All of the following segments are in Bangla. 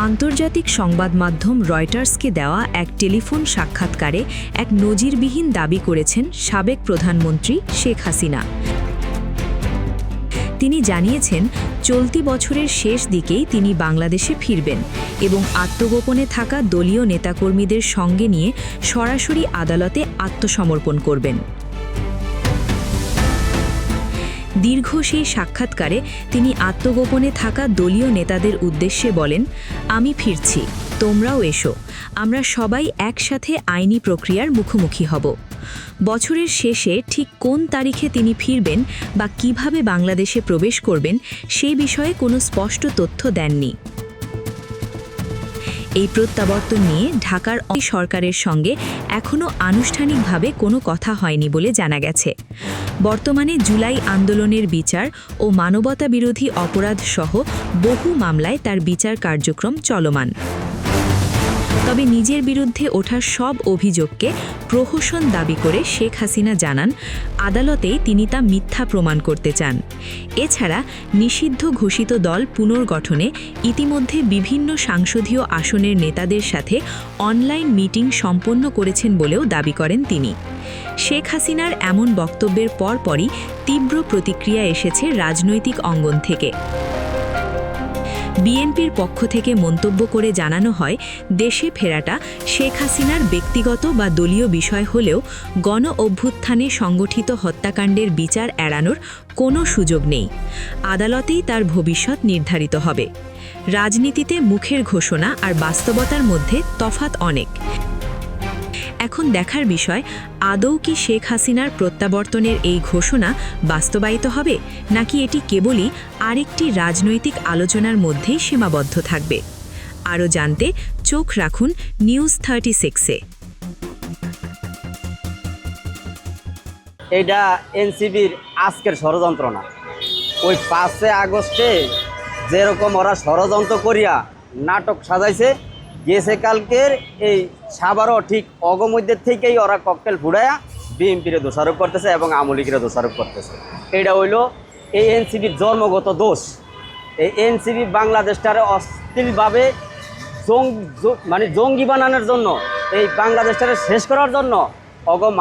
আন্তর্জাতিক সংবাদ মাধ্যম রয়টার্সকে দেওয়া এক টেলিফোন সাক্ষাৎকারে এক নজিরবিহীন দাবি করেছেন সাবেক প্রধানমন্ত্রী শেখ হাসিনা। তিনি জানিয়েছেন, চলতি বছরের শেষ দিকেই তিনি বাংলাদেশে ফিরবেন এবং আত্মগোপনে থাকা দলীয় নেতাকর্মীদের সঙ্গে নিয়ে সরাসরি আদালতে আত্মসমর্পণ করবেন। দীর্ঘ সেই সাক্ষাৎকারে তিনি আত্মগোপনে থাকা দলীয় নেতাদের উদ্দেশ্যে বলেন, আমি ফিরছি, তোমরাও এসো, আমরা সবাই একসাথে আইনি প্রক্রিয়ার মুখোমুখি হব। বছরের শেষে ঠিক কোন তারিখে তিনি ফিরবেন বা কিভাবে বাংলাদেশে প্রবেশ করবেন সেই বিষয়ে কোনো স্পষ্ট তথ্য দেননি। এই প্রত্যাবর্তন নিয়ে ঢাকার সরকারের সঙ্গে এখনও আনুষ্ঠানিকভাবে কোনো কথা হয়নি বলে জানা গেছে। বর্তমানে জুলাই আন্দোলনের বিচার ও মানবতাবিরোধী অপরাধ সহ বহু মামলায় তার বিচার কার্যক্রম চলমান। তবে নিজের বিরুদ্ধে ওঠা সব অভিযোগকে প্রহসন দাবি করে শেখ হাসিনা জানান, আদালতেই তিনি তা মিথ্যা প্রমাণ করতে চান। এছাড়া নিষিদ্ধ ঘোষিত দল পুনর্গঠনে ইতিমধ্যে বিভিন্ন সংসদীয় আসনের নেতাদের সাথে অনলাইন মিটিং সম্পন্ন করেছেন বলেও দাবি করেন তিনি। শেখ হাসিনার এমন বক্তব্যের পরপরই তীব্র প্রতিক্রিয়া এসেছে রাজনৈতিক অঙ্গন থেকে। বিএনপির পক্ষ থেকে মন্তব্য করে জানানো হয়, দেশে ফেরাটা শেখ হাসিনার ব্যক্তিগত বা দলীয় বিষয় হলেও গণ অভ্যুত্থানে সংগঠিত হত্যাকাণ্ডের বিচার এড়ানোর কোনো সুযোগ নেই। আদালতেই তার ভবিষ্যৎ নির্ধারিত হবে। রাজনীতিতে মুখের ঘোষণা আর বাস্তবতার মধ্যে তফাৎ অনেক। এখন দেখার বিষয়, আদৌ কি শেখ হাসিনার প্রত্যাবর্তনের এই ঘোষণা বাস্তবায়িত হবে, নাকি এটি কেবলই আরেকটি রাজনৈতিক আলোচনার মধ্যেই সীমাবদ্ধ থাকবে। আরও জানতে চোখ রাখুন নিউজ 36-এ। এটা এনসিবির আজকের ষড়যন্ত্র না। ওই 5 আগস্টে যেরকম ওরা ষড়যন্ত্র করিয়া নাটক সাজাইছে, গেছে কালকের এই সাবারও ঠিক অগমধ্যের থেকেই ওরা ককটেল ফুড়াইয়া বিএনপিরে দোষারোপ করতেছে এবং আওয়ামী লীগের দোষারোপ করতেছে। এটা হইল এই এনসিবির জন্মগত দোষ। এই এনসিবি বাংলাদেশটারে অস্থিরভাবে জঙ্গি বানানোর জন্য, এই বাংলাদেশটারে শেষ করার জন্য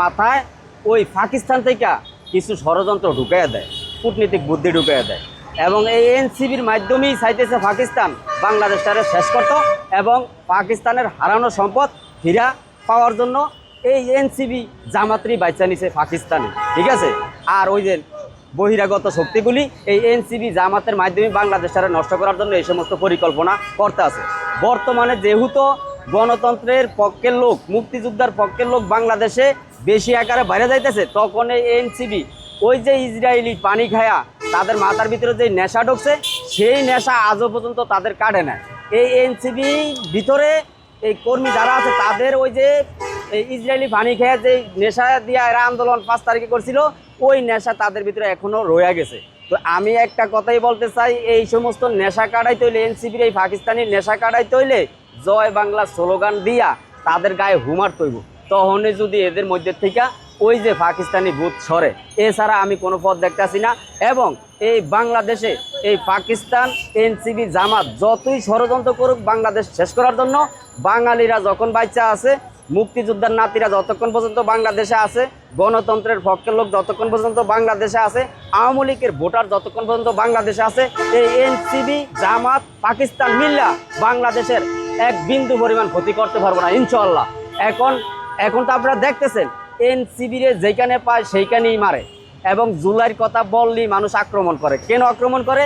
মাথায় ওই পাকিস্তান থেকে কিছু ষড়যন্ত্র ঢুকাইয়া দেয়, কূটনীতিক বুদ্ধি ঢুকাইয়া দেয় এবং এই এনসিবির মাধ্যমেই চাইতেছে পাকিস্তান বাংলাদেশটারে শেষ করত এবং পাকিস্তানের হারানো সম্পদ ফিরা পাওয়ার জন্য এই এনসিবি জামাতরি বাচ্চা নিছে পাকিস্তানে, ঠিক আছে। আর ওই যে বহিরাগত শক্তিগুলি এই এনসিবি জামাতের মাধ্যমে বাংলাদেশটারে নষ্ট করার জন্য এই সমস্ত পরিকল্পনা করতে আছে। বর্তমানে যেহেতু গণতন্ত্রের পক্ষের লোক, মুক্তিযোদ্ধার পক্ষের লোক বাংলাদেশে বেশি আকারে বাইরে যাইতেছে, তখন এই এনসিবি ওই যে ইসরায়েলি পানি খায়া তাদের মাথার ভিতরে যে নেশা ঢুকছে, সেই নেশা আজও পর্যন্ত তাদের কাটে না। এই এনসিবি ভিতরে এই কর্মী যারা আছে তাদের ওই যে ইসরায়েলি পানি খায়া যে নেশা দিয়ে এরা আন্দোলন 5 তারিখে করছিল, ওই নেশা তাদের ভিতরে এখনও রয়ে গেছে। তো আমি একটা কথাই বলতে চাই, এই সমস্ত নেশা কাটাইতে হইলে, এনসিবির এই পাকিস্তানি নেশা কাটাইতে হইলে জয় বাংলা স্লোগান দিয়া তাদের গায়ে হুমার তৈব, তখনই যদি এদের মধ্যে থেকে ওই যে পাকিস্তানি ভূত সরে, এছাড়া আমি কোনো পথ দেখতেছি না। এবং এই বাংলাদেশে এই পাকিস্তান, এনসিবি, জামাত যতই ষড়যন্ত্র করুক বাংলাদেশ শেষ করার জন্য, বাঙালিরা যখন বাচ্চা আছে, মুক্তিযোদ্ধার নাতিরা যতক্ষণ পর্যন্ত বাংলাদেশে আছে, গণতন্ত্রের পক্ষের লোক যতক্ষণ পর্যন্ত বাংলাদেশে আছে, আওয়ামী লীগের ভোটার যতক্ষণ পর্যন্ত বাংলাদেশে আছে, এই এনসিবি, জামাত, পাকিস্তান মিল্লা বাংলাদেশের এক বিন্দু পরিমাণ ক্ষতি করতে পারবো না ইনশাআল্লাহ। এখন তো আপনারা দেখতেছেন এনসিবিরে যেখানে পায় সেইখানেই মারে এবং জুলাইয়ের কথা বললেই মানুষ আক্রমণ করে। কেন আক্রমণ করে?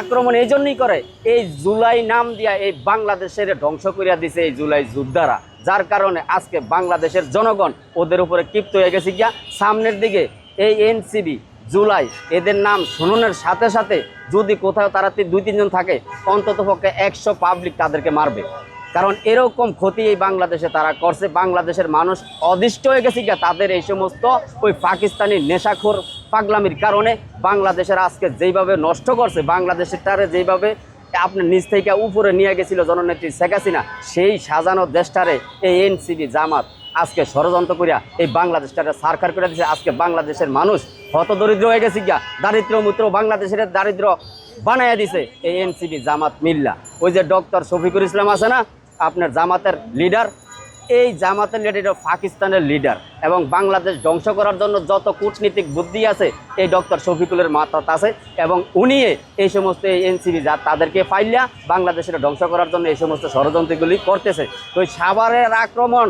আক্রমণ এই জন্যই করে, এই জুলাই নাম দিয়া এই বাংলাদেশের ধ্বংস করিয়া দিছে এই জুলাই যোদ্ধারা, যার কারণে আজকে বাংলাদেশের জনগণ ওদের উপরে ক্ষিপ্ত হয়ে গেছে গিয়া। সামনের দিকে এই এনসিবি, জুলাই এদের নাম শুনানোর সাথে সাথে যদি কোথাও তারা 2-3 জন থাকে, অন্তত পক্ষে 100 পাবলিক তাদেরকে মারবে। কারণ এরকম ক্ষতি এই বাংলাদেশে তারা করছে। বাংলাদেশের মানুষ অদৃষ্ট হয়ে গেছে গিয়া তাদের এই সমস্ত ওই পাকিস্তানি নেশাখোর পাগলামির কারণে। বাংলাদেশের আজকে যেইভাবে নষ্ট করছে, বাংলাদেশের তারে যেইভাবে আপনার নিচ থেকে উপরে নিয়ে গেছিল জননেত্রী শেখ হাসিনা, সেই সাজানো দেশটারে এই এনসিবি, জামাত আজকে ষড়যন্ত্র করিয়া এই বাংলাদেশটারে সারখার করে দিয়েছে। আজকে বাংলাদেশের মানুষ হতদরিদ্র হয়ে গেছে গিয়া, দারিদ্র মুদ্র, বাংলাদেশের দারিদ্র বানাইয়া দিছে এই এনসিপি জামাত মিল্লা। ওই যে ডক্টর শফিকুল ইসলাম আছে না আপনার জামাতের লিডার, এই জামাতের লিডার পাকিস্তানের লিডার, এবং বাংলাদেশ ধ্বংস করার জন্য যত কূটনীতিক বুদ্ধি আছে এই ডক্টর শফিকুলের মাথাত আছে, এবং উনি এই সমস্ত এনসিপি যা তাদেরকে ফাইলিয়া বাংলাদেশের ধ্বংস করার জন্য এই সমস্ত ষড়যন্ত্রগুলি করতেছে। তো ওই সাভারের আক্রমণ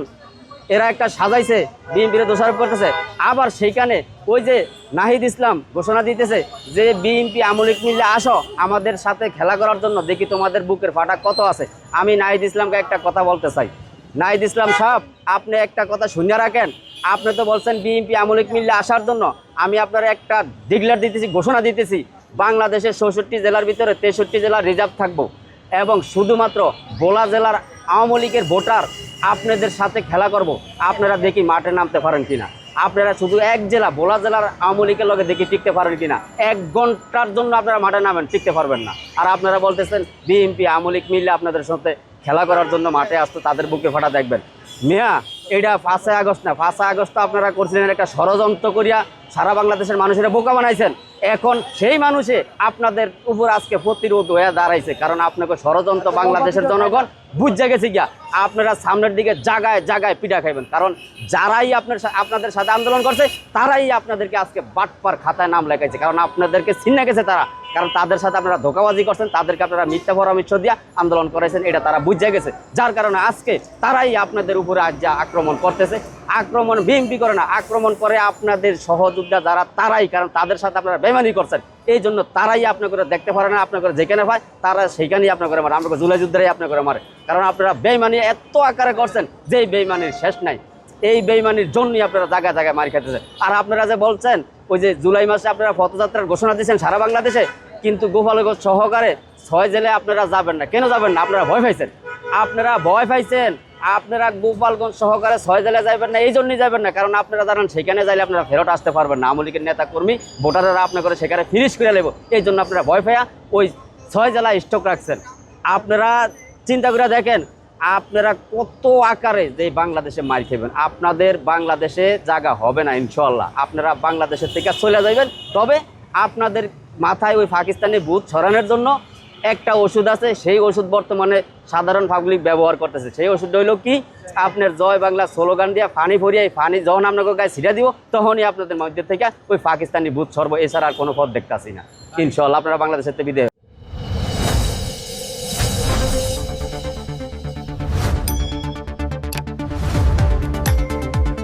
এরা একটা সাজাইছে, বিএনপির দোষারোপ করতেছে। আবার সেইখানে ওই যে নাহিদ ইসলাম ঘোষণা দিতেছে যে বিএনপি আমলিক মিলে আসো আমাদের সাথে খেলা করার জন্য, দেখি তোমাদের বুকের ফাটা কত আছে। আমি নাহিদ ইসলামকে একটা কথা বলতে চাই, নাহিদ ইসলাম সাহেব আপনি একটা কথা শুনে রাখেন, আপনি তো বলছেন বিএনপি আমলিক মিলে আসার জন্য, আমি আপনার একটা ডিক্লেয়ার দিতেছি, ঘোষণা দিতেছি, বাংলাদেশের 64 জেলার ভিতরে 63 জেলা রিজার্ভ থাকবো, এবং শুধুমাত্র ভোলা জেলার আওয়ামী লীগের ভোটার আপনাদের সাথে খেলা করব। আপনারা দেখি মাঠে নামতে পারেন কিনা, আপনারা শুধু এক জেলা ভোলা জেলার আওয়ামী লীগের লগে দেখি টিকতে পারেন কিনা। 1 ঘন্টার জন্য আপনারা মাঠে নামেন, টিকতে পারবেন না। আর আপনারা বলতেছেন বিএনপি আওয়ামী লীগ মিলে আপনাদের সাথে খেলা করার জন্য মাঠে আসতো, তাদের বুকে ফাটা দেখবেন। মিয়া এটা 5ই আগস্ট না, 5ই আগস্ট আপনারা করছিলেন একটা ষড়যন্ত্র করিয়া সারা বাংলাদেশের মানুষেরা বোকা বানাইছেন। এখন সেই মানুষে আপনাদের উপর আজকে প্রতিরোধ হয়ে দাঁড়াইছে, কারণ আপনাকে ষড়যন্ত্র বাংলাদেশের জনগণ বুঝে গেছে গিয়া। আপনারা সামনের দিকে জায়গায় জায়গায় পিঠা খাইবেন, কারণ যারাই আপনাদের সাথে আন্দোলন করছে তারাই আপনাদেরকে আজকে বাটপার খাতায় নাম লেখাইছে, কারণ আপনাদেরকে চিনে গেছে তারা, কারণ তাদের সাথে আপনারা ধোঁকাবাজি করছেন, তাদেরকে আপনারা মিথ্যা পরামর্শ দিয়ে আন্দোলন করেছেন, এটা তারা বুঝে গেছে। যার কারণে আজকে তারাই আপনাদের উপরে আজ যা আক্রমণ করতেছে। আক্রমণ বিএনপি করে না, আক্রমণ করে আপনাদের সহযোদ্ধা যারা তারাই, কারণ তাদের সাথে আপনারা বেইমানি করছেন, এই জন্য তারাই আপনার করে দেখতে পারে না, আপনার করে যেখানে পায় তারা সেইখানেই আপনার করে মারে, আপনাকে জুলাই যুদ্ধরাই আপনার করে মারে, কারণ আপনারা বেইমানি এত আকারে করছেন যে এই বেইমানির শেষ নাই। এই বেইমানির জন্যই আপনারা জায়গায় জায়গায় মারি খেতেছেন। আর আপনারা যে বলছেন ওই যে জুলাই মাসে আপনারা পথযাত্রার ঘোষণা দিয়েছেন সারা বাংলাদেশে, কিন্তু গোপালগঞ্জ সহকারে 6 জেলায় আপনারা যাবেন না। কেন যাবেন না? আপনারা ভয় পাইছেন, আপনারা ভয় পাইছেন। আপনারা গোপালগঞ্জ সহকারে 6 জেলায় যাবেন না, এই জন্যই যাবেন না কারণ আপনারা জানেন সেখানে যাইলে আপনারা ফেরত আসতে পারবেন না, আওয়ামী লীগের নেতা কর্মী ভোটাররা আপনার করে সেখানে ফিনিশ করে নেব, এই জন্য আপনারা ভয় পাইয়া ওই 6 জেলায় স্টক রাখছেন। আপনারা চিন্তা করে দেখেন আপনারা কত আকারে যে বাংলাদেশে মার খেবেন, আপনাদের বাংলাদেশে জায়গা হবে না ইনশাআল্লাহ। আপনারা বাংলাদেশের থেকে চলে যাবেন, তবে আপনাদের মাথায় ওই পাকিস্তানি ভূত ছড়ানোর জন্য একটা ওষুধ আছে, সেই ওষুধ বর্তমানে সাধারণ পাবলিক ব্যবহার করতেছে। সেই ওষুধটা হইল কি, আপনার জয় বাংলা স্লোগান দিয়ে ফানি ভরিয়ে এই ফানি যখন আপনাকে গায়ে ছিটা দিব তখনই আপনাদের মধ্যে থেকে ওই পাকিস্তানি ভূত ছড়ব, এছাড়া আর কোনো পথ দেখতেছি না ইনশাআল্লাহ। আপনারা বাংলাদেশের বিদায়।